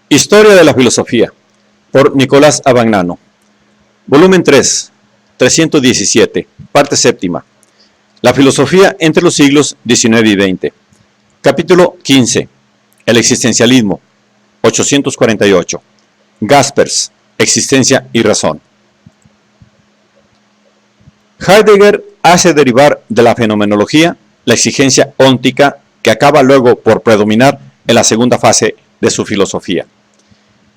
Historia de la filosofía, por Nicolás Abagnano. Volumen 3, 317, parte séptima. La filosofía entre los siglos XIX y XX. Capítulo 15. El existencialismo, 848. Jaspers, existencia y razón. Heidegger hace derivar de la fenomenología la exigencia óntica que acaba luego por predominar en la segunda fase de su filosofía.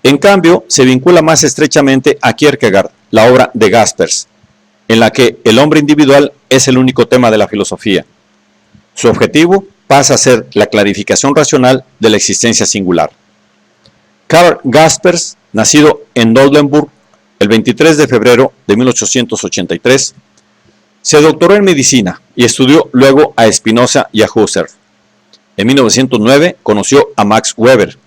En cambio, se vincula más estrechamente a Kierkegaard, la obra de Jaspers, en la que el hombre individual es el único tema de la filosofía. Su objetivo pasa a ser la clarificación racional de la existencia singular. Karl Jaspers, nacido en Oldenburg el 23 de febrero de 1883, se doctoró en medicina y estudió luego a Spinoza y a Husserl. En 1909 conoció a Max Weber,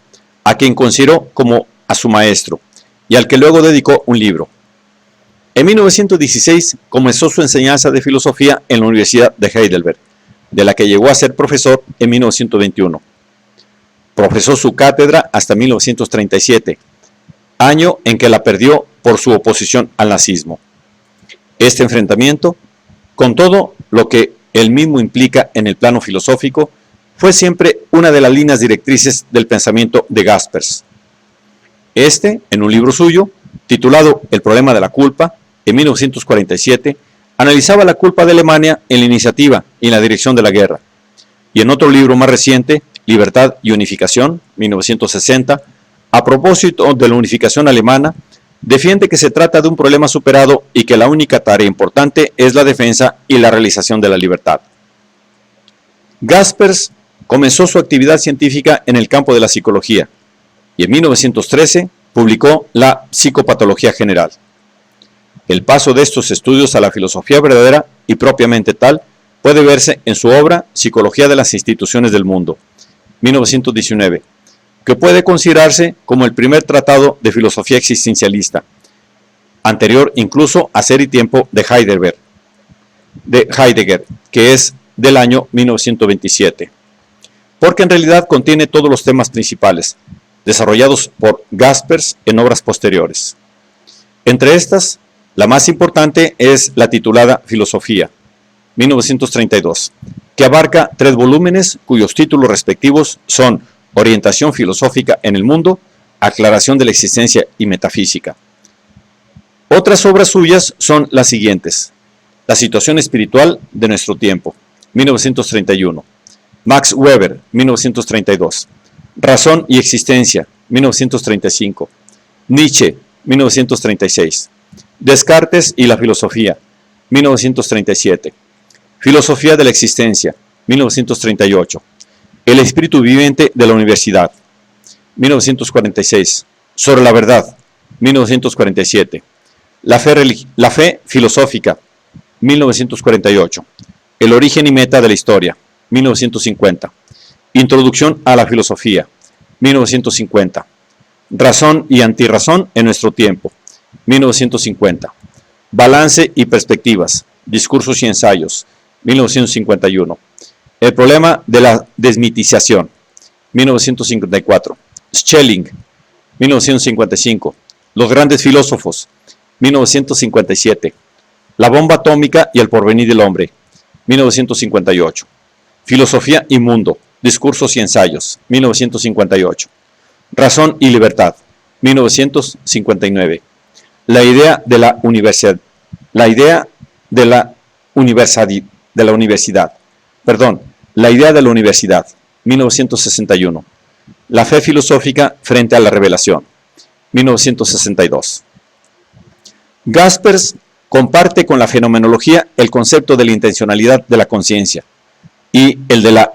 a quien consideró como a su maestro y al que luego dedicó un libro. En 1916 comenzó su enseñanza de filosofía en la Universidad de Heidelberg, de la que llegó a ser profesor en 1921. Profesó su cátedra hasta 1937, año en que la perdió por su oposición al nazismo. Este enfrentamiento, con todo lo que él mismo implica en el plano filosófico, fue siempre una de las líneas directrices del pensamiento de Jaspers. Este, en un libro suyo, titulado El problema de la culpa, en 1947, analizaba la culpa de Alemania en la iniciativa y en la dirección de la guerra. Y en otro libro más reciente, Libertad y Unificación, 1960, a propósito de la unificación alemana, defiende que se trata de un problema superado y que la única tarea importante es la defensa y la realización de la libertad. Jaspers comenzó su actividad científica en el campo de la psicología y en 1913 publicó La psicopatología general. El paso de estos estudios a la filosofía verdadera y propiamente tal puede verse en su obra Psicología de las instituciones del mundo, 1919, que puede considerarse como el primer tratado de filosofía existencialista, anterior incluso a Ser y Tiempo de Heidegger, que es del año 1927, porque en realidad contiene todos los temas principales, desarrollados por Jaspers en obras posteriores. Entre estas, la más importante es la titulada Filosofía, 1932, que abarca 3 volúmenes cuyos títulos respectivos son Orientación filosófica en el mundo, Aclaración de la existencia y metafísica. Otras obras suyas son las siguientes: La situación espiritual de nuestro tiempo, 1931, Max Weber, 1932, Razón y existencia, 1935, Nietzsche, 1936, Descartes y la filosofía, 1937, Filosofía de la existencia, 1938, El espíritu viviente de la universidad, 1946, Sobre la verdad, 1947, La fe filosófica, 1948, El origen y meta de la historia, 1950, Introducción a la filosofía, 1950, Razón y antirrazón en nuestro tiempo, 1950, Balance y perspectivas, discursos y ensayos, 1951, El problema de la desmitización, 1954, Schelling, 1955, Los grandes filósofos, 1957, La bomba atómica y el porvenir del hombre, 1958, Filosofía y mundo, discursos y ensayos, 1958, Razón y libertad, 1959, La idea de la universidad, 1961, La fe filosófica frente a la revelación, 1962. Jaspers comparte con la fenomenología el concepto de la intencionalidad de la conciencia y el de la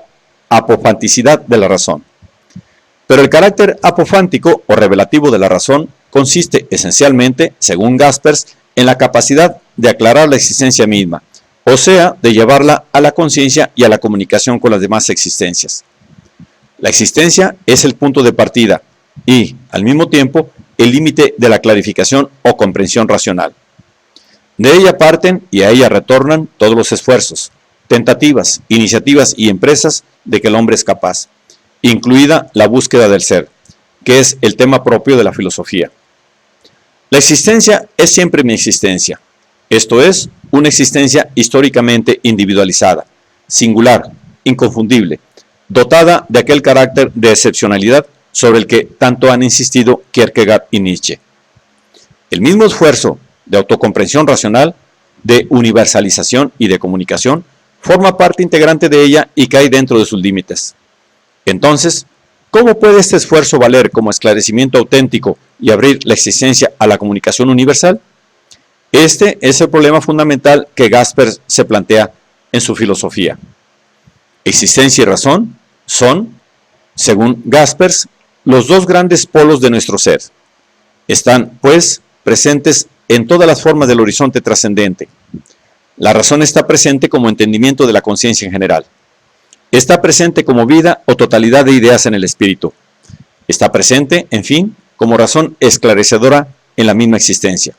apofanticidad de la razón. Pero el carácter apofántico o revelativo de la razón consiste esencialmente, según Jaspers, en la capacidad de aclarar la existencia misma, o sea, de llevarla a la conciencia y a la comunicación con las demás existencias. La existencia es el punto de partida y, al mismo tiempo, el límite de la clarificación o comprensión racional. De ella parten y a ella retornan todos los esfuerzos, tentativas, iniciativas y empresas de que el hombre es capaz, incluida la búsqueda del ser, que es el tema propio de la filosofía. La existencia es siempre mi existencia, esto es, una existencia históricamente individualizada, singular, inconfundible, dotada de aquel carácter de excepcionalidad sobre el que tanto han insistido Kierkegaard y Nietzsche. El mismo esfuerzo de autocomprensión racional, de universalización y de comunicación, forma parte integrante de ella y cae dentro de sus límites. Entonces, ¿cómo puede este esfuerzo valer como esclarecimiento auténtico y abrir la existencia a la comunicación universal? Este es el problema fundamental que Jaspers se plantea en su filosofía. Existencia y razón son, según Jaspers, los dos grandes polos de nuestro ser. Están, pues, presentes en todas las formas del horizonte trascendente. La razón está presente como entendimiento de la conciencia en general. Está presente como vida o totalidad de ideas en el espíritu. Está presente, en fin, como razón esclarecedora en la misma existencia.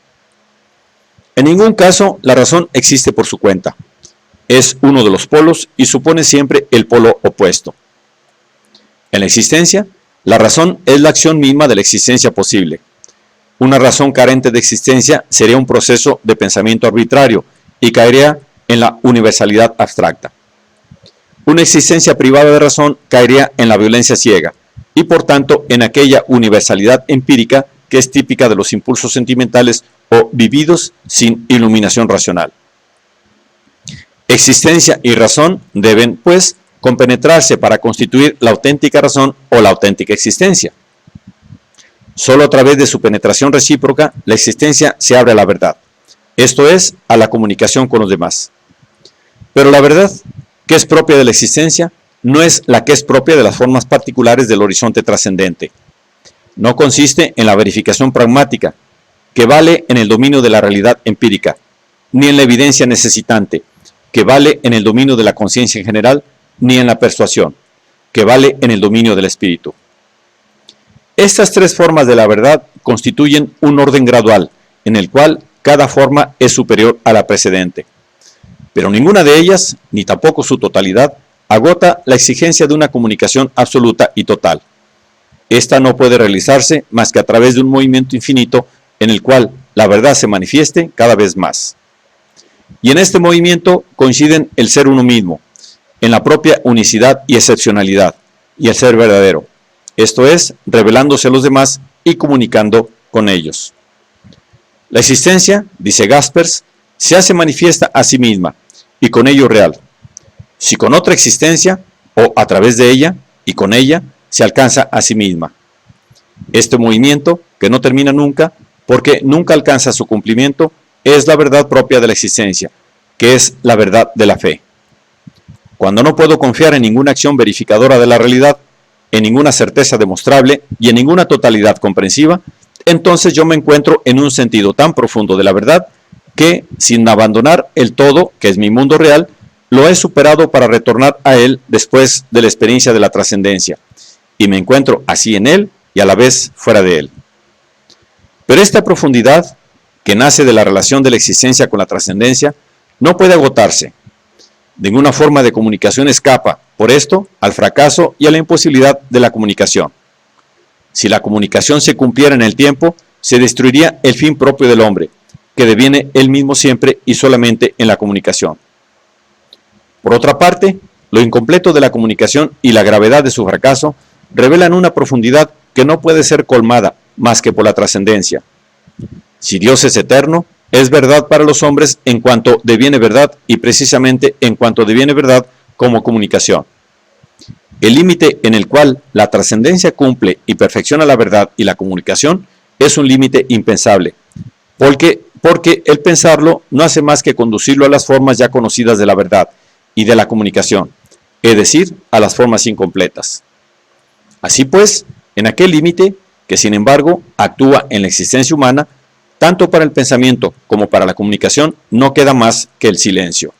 En ningún caso la razón existe por su cuenta. Es uno de los polos y supone siempre el polo opuesto. En la existencia, la razón es la acción misma de la existencia posible. Una razón carente de existencia sería un proceso de pensamiento arbitrario y caería en la universalidad abstracta. Una existencia privada de razón caería en la violencia ciega y por tanto en aquella universalidad empírica que es típica de los impulsos sentimentales o vividos sin iluminación racional. Existencia y razón deben, pues, compenetrarse para constituir la auténtica razón o la auténtica existencia. Solo a través de su penetración recíproca, la existencia se abre a la verdad, esto es, a la comunicación con los demás. Pero la verdad, que es propia de la existencia, no es la que es propia de las formas particulares del horizonte trascendente. No consiste en la verificación pragmática, que vale en el dominio de la realidad empírica, ni en la evidencia necesitante, que vale en el dominio de la conciencia en general, ni en la persuasión, que vale en el dominio del espíritu. Estas tres formas de la verdad constituyen un orden gradual, en el cual cada forma es superior a la precedente. Pero ninguna de ellas, ni tampoco su totalidad, agota la exigencia de una comunicación absoluta y total. Esta no puede realizarse más que a través de un movimiento infinito en el cual la verdad se manifieste cada vez más. Y en este movimiento coinciden el ser uno mismo, en la propia unicidad y excepcionalidad, y el ser verdadero, esto es, revelándose a los demás y comunicando con ellos. La existencia, dice Jaspers, se hace manifiesta a sí misma, y con ello real. Si con otra existencia, o a través de ella, y con ella, se alcanza a sí misma. Este movimiento, que no termina nunca, porque nunca alcanza su cumplimiento, es la verdad propia de la existencia, que es la verdad de la fe. Cuando no puedo confiar en ninguna acción verificadora de la realidad, en ninguna certeza demostrable y en ninguna totalidad comprensiva, entonces yo me encuentro en un sentido tan profundo de la verdad que, sin abandonar el todo, que es mi mundo real, lo he superado para retornar a él después de la experiencia de la trascendencia, y me encuentro así en él y a la vez fuera de él. Pero esta profundidad, que nace de la relación de la existencia con la trascendencia, no puede agotarse. Ninguna forma de comunicación escapa, por esto, al fracaso y a la imposibilidad de la comunicación. Si la comunicación se cumpliera en el tiempo, se destruiría el fin propio del hombre, que deviene él mismo siempre y solamente en la comunicación. Por otra parte, lo incompleto de la comunicación y la gravedad de su fracaso revelan una profundidad que no puede ser colmada más que por la trascendencia. Si Dios es eterno, es verdad para los hombres en cuanto deviene verdad y precisamente en cuanto deviene verdad como comunicación. El límite en el cual la trascendencia cumple y perfecciona la verdad y la comunicación es un límite impensable, porque el pensarlo no hace más que conducirlo a las formas ya conocidas de la verdad y de la comunicación, es decir, a las formas incompletas. Así pues, en aquel límite, que sin embargo actúa en la existencia humana, tanto para el pensamiento como para la comunicación, no queda más que el silencio.